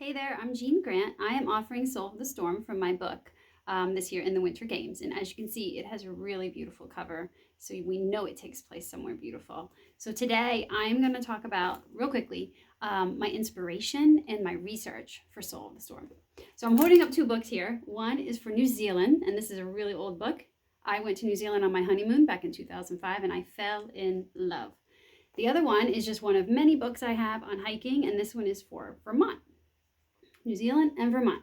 Hey there, I'm Jean Grant. I am offering Soul of the Storm from my book this year in the Winter Games. And as you can see, it has a really beautiful cover. So we know it takes place somewhere beautiful. So today I'm going to talk about, real quickly, my inspiration and my research for Soul of the Storm. So I'm holding up two books here. One is for New Zealand, and this is a really old book. I went to New Zealand on my honeymoon back in 2005, and I fell in love. The other one is just one of many books I have on hiking, and this one is for Vermont. New Zealand and Vermont.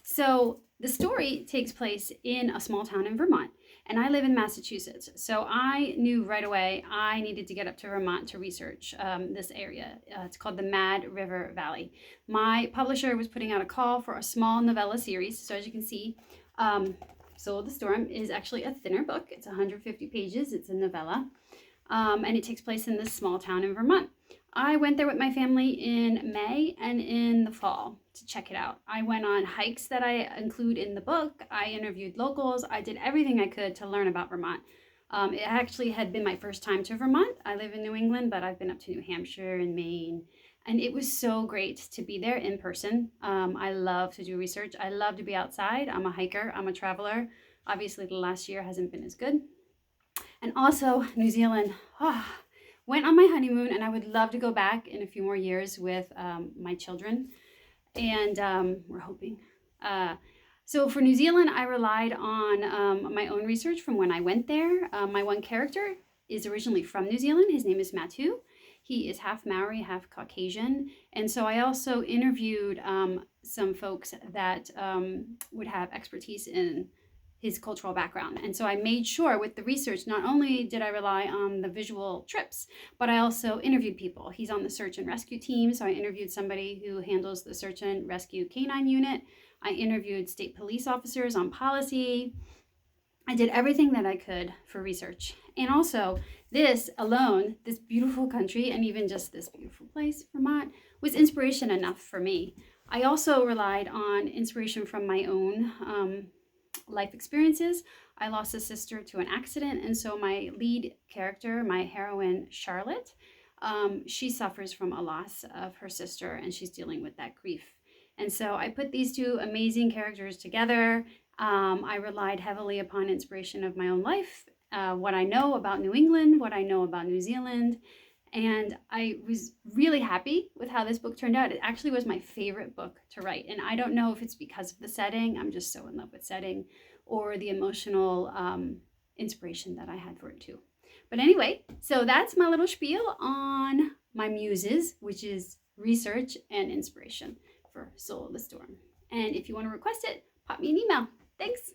So the story takes place in a small town in Vermont, and I live in Massachusetts. So I knew right away I needed to get up to Vermont to research this area. It's called the Mad River Valley. My publisher was putting out a call for a small novella series. So as you can see, Soul of the Storm is actually a thinner book. It's 150 pages. It's a novella, and it takes place in this small town in Vermont. I went there with my family in May and in the fall to check it out. I went on hikes that I include in the book. I interviewed locals. I did everything I could to learn about Vermont. It actually had been my first time to Vermont. I live in New England, but I've been up to New Hampshire and Maine. And it was so great to be there in person. I love to do research. I love to be outside. I'm a hiker. I'm a traveler. Obviously, the last year hasn't been as good. And also, New Zealand. Went on my honeymoon, and I would love to go back in a few more years with my children, and we're hoping. So for New Zealand, I relied on my own research from when I went there. My one character is originally from New Zealand. His name is Mattu. He is half Maori, half Caucasian, and so I also interviewed some folks that would have expertise in his cultural background. And so I made sure with the research, not only did I rely on the visual trips, but I also interviewed people. He's on the search and rescue team, so I interviewed somebody who handles the search and rescue canine unit. I interviewed state police officers on policy. I did everything that I could for research. And also, this alone, this beautiful country, and even just this beautiful place, Vermont, was inspiration enough for me. I also relied on inspiration from my own life experiences. I lost a sister to an accident, and so my lead character, my heroine Charlotte, she suffers from a loss of her sister, and she's dealing with that grief. And so I put these two amazing characters together. I relied heavily upon inspiration of my own life, what I know about New England, what I know about New Zealand. And I was really happy with how this book turned out. It actually was my favorite book to write. And I don't know if it's because of the setting, I'm just so in love with setting, or the emotional inspiration that I had for it too. But anyway, so that's my little spiel on my muses, which is research and inspiration for Soul of the Storm. And if you want to request it, pop me an email. Thanks.